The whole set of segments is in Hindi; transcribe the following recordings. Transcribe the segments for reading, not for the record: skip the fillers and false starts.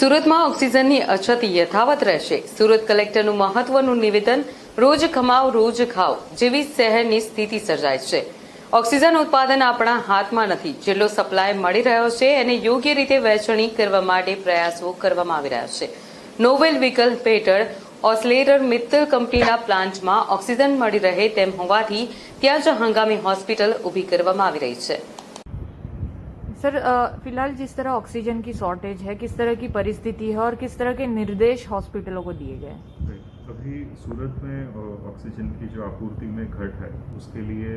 સુરતમાં ઓક્સિજનની અછત યથાવત રહેશે. સુરત કલેક્ટરનું મહત્વનું નિવેદન, રોજ કમાઓ રોજ ખાઓ જેવી શહેરની સ્થિતિ સર્જાય છે. ઓક્સિજન ઉત્પાદન આપણા હાથમાં નથી. જેટલો સપ્લાય મળી રહ્યો છે એને યોગ્ય રીતે વહેંચણી કરવા માટે પ્રયાસો કરવામાં આવી રહ્યા છે. નોવેલ વિકલ્પ હેઠળ ઓસ્લેટર મિત્તલ કંપનીના પ્લાન્ટમાં ઓક્સિજન મળી રહે તેમ હોવાથી ત્યાં જ હંગામી હોસ્પિટલ ઊભી કરવામાં આવી રહી છે. सर फिलहाल जिस तरह ऑक्सीजन की शॉर्टेज है, किस तरह की परिस्थिति है और किस तरह के निर्देश हॉस्पिटलों को दिए गए? अभी सूरत में ऑक्सीजन की जो आपूर्ति में घट है उसके लिए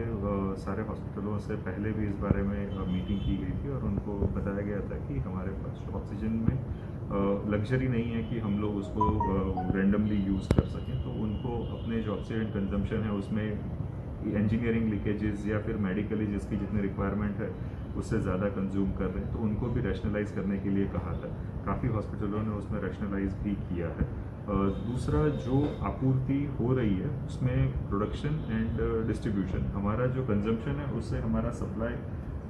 सारे हॉस्पिटलों से पहले भी इस बारे में मीटिंग की गई थी और उनको बताया गया था कि हमारे पास ऑक्सीजन में लग्जरी नहीं है कि हम लोग उसको रैंडमली यूज़ कर सकें. तो उनको अपने जो ऑक्सीजन कंजम्पशन है उसमें इंजीनियरिंग लीकेजेस या फिर मेडिकली जिसकी जितनी रिक्वायरमेंट है उससे ज़्यादा कंज्यूम कर रहे हैं, तो उनको भी रैशनलाइज करने के लिए कहा था. काफ़ी हॉस्पिटलों ने उसमें रैशनलाइज भी किया है. दूसरा, जो आपूर्ति हो रही है उसमें प्रोडक्शन एंड डिस्ट्रीब्यूशन, हमारा जो कंजम्पशन है उससे हमारा सप्लाई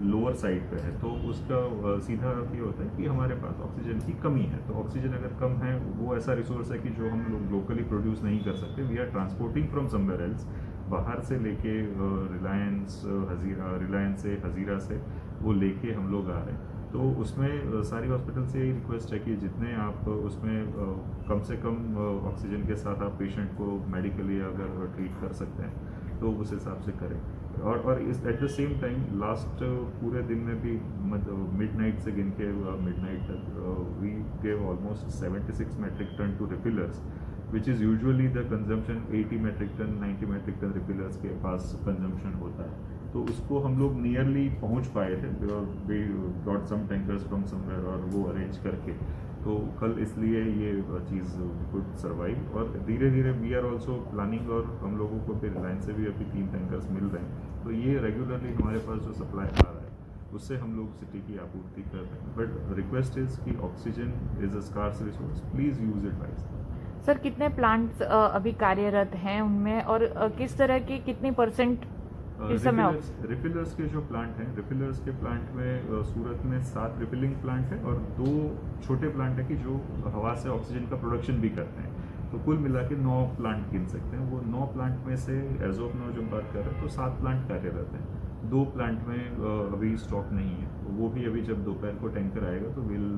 लोअर साइड पे है, तो उसका सीधा ये होता है कि हमारे पास ऑक्सीजन की कमी है. तो ऑक्सीजन अगर कम है, वो ऐसा रिसोर्स है कि जो हम लोग लोकली प्रोड्यूस नहीं कर सकते. We are transporting from somewhere else, बाहर से लेके रिलायंस से हजीरा से वो लेके हम लोग आ रहे हैं. तो उसमें सारी हॉस्पिटल से यही रिक्वेस्ट है कि जितने आप उसमें कम से कम ऑक्सीजन के साथ आप पेशेंट को मेडिकली अगर ट्रीट कर सकते हैं तो उस हिसाब से करें. और इस at the same time last पूरे दिन में भी मिडनाइट से गिन के मिडनाइट तक we gave almost 76 metric ton to refillers, which is usually the consumption 80 metric ton 90 metric ton refillers के पास कंजम्पशन होता है. तो उसको हम लोग नियरली पहुंच पाए थे. We got some tankers from somewhere और वो अरेंज करके, तो कल इसलिए ये चीज़ कुड सर्वाइव. और धीरे धीरे वी आर ऑल्सो प्लानिंग, और हम लोगों को फिर रिलायंस से भी अभी 3 टैंकर्स मिल रहे हैं. तो ये रेगुलरली हमारे पास जो सप्लाई आ रहा है उससे हम लोग सिटी की आपूर्ति कर रहे हैं. बट रिक्वेस्ट इज़ कि oxygen is a scarce resource, please use it wisely. Sir कितने प्लांट्स अभी कार्यरत हैं उनमें, और किस तरह की कितनी परसेंट इस समय? रिफिलर्स के जो प्लांट हैं, रिफिलर्स के प्लांट में सूरत में 7 रिफिलिंग प्लांट है और 2 छोटे प्लांट है कि जो हवा से ऑक्सीजन का प्रोडक्शन भी करते हैं. तो कुल मिला के 9 प्लांट गिन सकते हैं. वो 9 प्लांट में से एज ऑफ नाउ जब बात कर रहे हैं तो 7 प्लांट कार्यरत हैं. 2 प्लांट में अभी स्टॉक नहीं है. वो भी अभी जब दोपहर को टैंकर आएगा तो will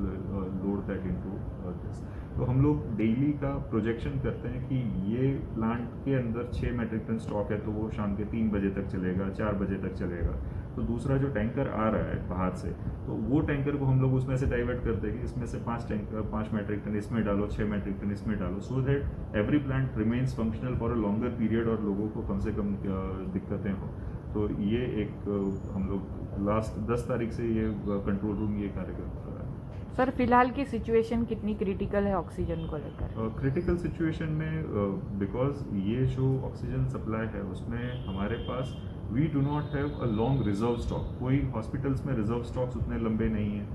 load that into this. तो हम लोग डेली का प्रोजेक्शन करते हैं कि ये प्लांट के अंदर 6 मेट्रिक टन स्टॉक है तो वो शाम के 3 बजे तक चलेगा, 4 बजे तक चलेगा. तो दूसरा जो टैंकर आ रहा है बाहर से, तो वो टैंकर को हम लोग उसमें से डाइवर्ट कर देंगे. इसमें से 5 मेट्रिक टन इसमें डालो, 6 मेट्रिक टन इसमें डालो, so that every plant remains functional for a longer period और लोगों को कम से कम दिक्कतें हो. तो ये एक हम लोग लास्ट 10 तारीख से ये कंट्रोल रूम ये कार्यक्रम कर रहा है. सर फिलहाल की सिचुएशन कितनी क्रिटिकल है ऑक्सीजन को लेकर? क्रिटिकल सिचुएशन में बिकॉज ये जो ऑक्सीजन सप्लाई है उसमें हमारे पास we do not have a long reserve stock. कोई हॉस्पिटल्स में रिजर्व स्टॉक्स उतने लंबे नहीं हैं.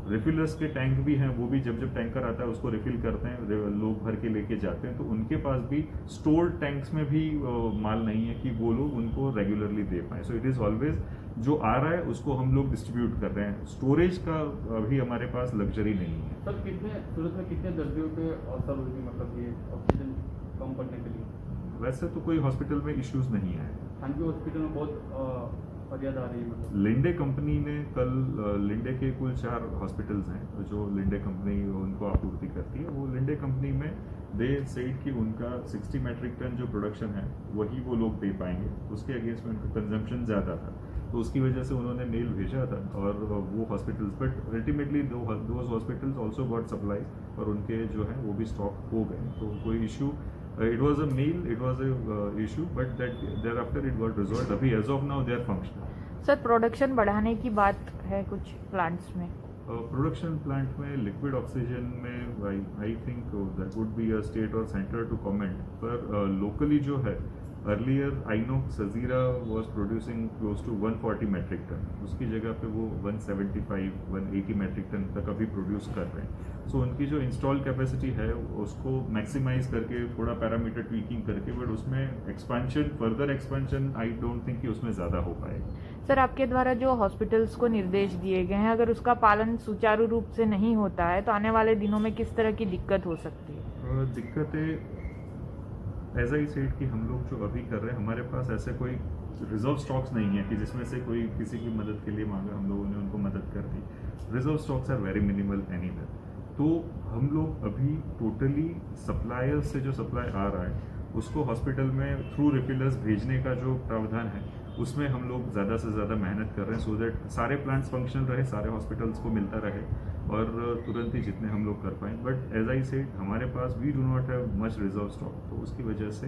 रिफिलर्स के टैंक भी हैं, वो भी जब टैंकर आता है उसको रिफिल करते हैं, लोग भर के लेके जाते हैं. तो उनके पास भी स्टोर्ड टैंक्स में भी माल नहीं है कि वो लोग उनको रेगुलरली दे पाएँ. सो इट इज़ ऑलवेज जो आ रहा है उसको हम लोग डिस्ट्रीब्यूट कर रहे हैं. स्टोरेज का अभी हमारे पास लग्जरी नहीं है. सर सूरत में कितने दर्दियों पे असर होगी, मतलब ये ऑक्सीजन कम पड़ने के लिए? वैसे तो कोई हॉस्पिटल में इश्यूज नहीं है. खानगी हॉस्पिटल में बहुत फरियाद आ रही है. मतलब लिंडे कंपनी ने कल लिंडे के कुल 4 हॉस्पिटल्स हैं जो लिंडे कंपनी उनको आपूर्ति करती है. वो लिंडे कंपनी में दे सेड कि उनका 60 मेट्रिक टन जो प्रोडक्शन है वही वो लोग दे पाएंगे. उसके अगेंस्ट में उनका कंजम्पशन ज़्यादा था, तो उसकी वजह से उन्होंने मेल भेजा था. और वो hospitals, but ultimately those hospitals also got supply और उनके जो है वो भी स्टॉक हो गए. तो कोई issue, it was a mail, it was a issue, but that thereafter it got resolved. अभी as of now they are functional. सर प्रोडक्शन बढ़ाने की बात है कुछ प्लांट्स में? प्रोडक्शन प्लांट में लिक्विड ऑक्सीजन में I think that would be a state और सेंटर टू कमेंट. पर लोकली जो है अर्लियर आइनोक्स सजीरा was producing close to 140 metric ton, उसकी जगह पे वो 175 180 मेट्रिक टन तक अभी प्रोड्यूस कर रहे हैं। सो उनकी जो इंस्टॉल कैपेसिटी है उसको मैक्सिमाइज करके थोड़ा पैरामीटर ट्वीकिंग करके, बट उसमें expansion, further expansion I don't think कि उसमें ज़्यादा हो पाएगा। सर आपके द्वारा जो हॉस्पिटल्स को निर्देश दिए गए हैं, अगर उसका पालन सुचारू रूप से नहीं होता है तो आने वाले दिनों में किस तरह की दिक्कत हो सकती है? दिक्कतें एज आई सेड कि हम लोग जो अभी कर रहे हैं, हमारे पास ऐसे कोई रिजर्व स्टॉक्स नहीं है कि जिसमें से कोई किसी की मदद के लिए मांगा, हम लोगों ने उनको मदद कर दी। Reserve stocks are very minimal anywhere. तो हम लोग अभी टोटली सप्लायर्स से जो सप्लाई आ रहा है उसको हॉस्पिटल में थ्रू रिफिलर्स भेजने का जो प्रावधान है उसमें हम लोग ज़्यादा से ज़्यादा मेहनत कर रहे हैं, सो दैट सारे प्लांट्स फंक्शनल रहे, सारे हॉस्पिटल्स को मिलता रहे और तुरंत ही जितने हम लोग कर पाएँ। बट एज आई सेड हमारे पास we do not have much reserve stock, तो उसकी वजह से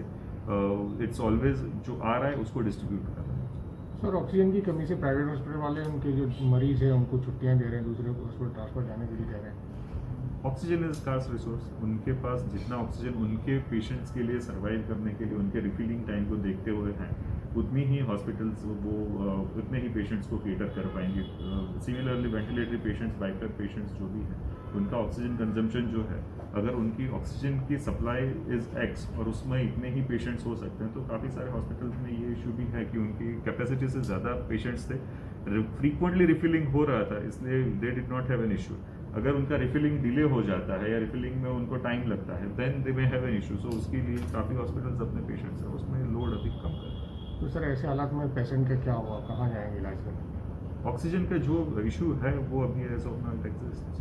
इट्स ऑलवेज जो आ रहा है उसको डिस्ट्रीब्यूट कर रहे हैं। सर ऑक्सीजन की कमी से प्राइवेट हॉस्पिटल वाले उनके जो मरीज हैं उनको छुट्टियां दे रहे हैं, दूसरे हॉस्पिटल ट्रांसफर जाने के लिए कह रहे हैं। ऑक्सीजन इज स्कार्स रिसोर्स, उनके पास जितना ऑक्सीजन उनके पेशेंट्स के लिए सर्वाइव करने के लिए उनके रिफिलिंग टाइम को देखते हुए हैं, उतनी ही हॉस्पिटल्स वो उतने ही पेशेंट्स को केटर कर पाएंगे। Similarly ventilatory patients, biker patients जो भी हैं, उनका ऑक्सीजन कंजम्पशन जो है, अगर उनकी ऑक्सीजन की सप्लाई इज एक्स और उसमें इतने ही पेशेंट्स हो सकते हैं, तो काफ़ी सारे हॉस्पिटल्स में ये इशू भी है कि उनकी कैपेसिटी से ज़्यादा पेशेंट्स थे, फ्रीक्वेंटली रिफिलिंग हो रहा था, इसलिए they did not have an issue. अगर उनका रिफिलिंग डिले हो जाता है या रिफिलिंग में उनको टाइम लगता है, then they may have an issue. So उसके लिए काफ़ी हॉस्पिटल्स अपने पेशेंट्स हैं उसमें लोड अभी कम कर रहे हैं। तो सर ऐसे हालात में पेशेंट का क्या हुआ, कहाँ जाएंगे इलाज करने? ऑक्सीजन का जो इशू है वो अभी एज ऑफ नाउ एग्जिस्ट।